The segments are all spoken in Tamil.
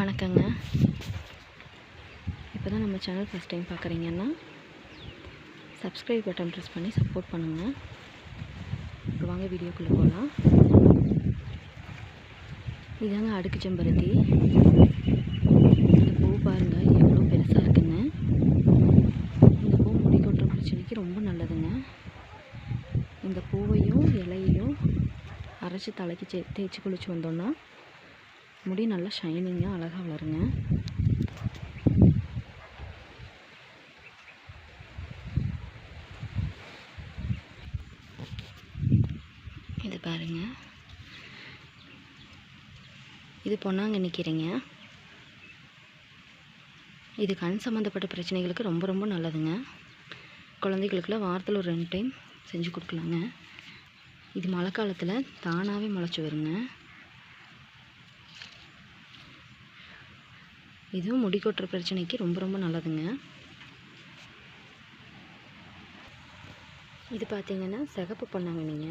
வணக்கங்க. இப்போ தான் நம்ம சேனல் ஃபஸ்ட் டைம் பார்க்குறீங்கன்னா சப்ஸ்கிரைப் பட்டன் ப்ரெஸ் பண்ணி சப்போர்ட் பண்ணுங்கள். இப்போ வாங்க வீடியோக்குள்ளே போகலாம். இதாங்க அடுக்கு செம்பருத்தி. இந்த பூ பாருங்கள் எவ்வளோ பெருசாக இருக்குன்னு. இந்த பூ முடி கொட்டுற பிரச்சனைக்கு ரொம்ப நல்லதுங்க. இந்த பூவையும் இலையையும் அரைச்சி தலைக்கு தேய்ச்சி குளிச்சு வந்தோன்னா முடி நல்லா ஷைனிங்காக அழகாக வளருங்க. இது பாருங்க, இது பொன்னாங்கண்ணி கீரைங்க. இது கண் சம்மந்தப்பட்ட பிரச்சனைகளுக்கு ரொம்ப ரொம்ப நல்லதுங்க. குழந்தைகளுக்குலாம் வாரத்தில் ஒரு 2 டைம் செஞ்சு கொடுக்கலாங்க. இது மழை காலத்தில் தானாகவே முளைச்சி வருங்க. இதுவும் முடி கொட்டுற பிரச்சனைக்கு ரொம்ப ரொம்ப நல்லதுங்க. இது பார்த்திங்கன்னா சிகப்பு பொன்னாங்கண்ணிங்க.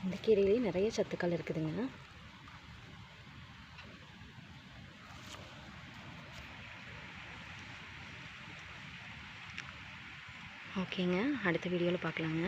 இந்த கீரையிலேயே நிறைய சத்துக்கள் இருக்குதுங்க. ஓகேங்க, அடுத்த வீடியோவில் பார்க்கலாங்க.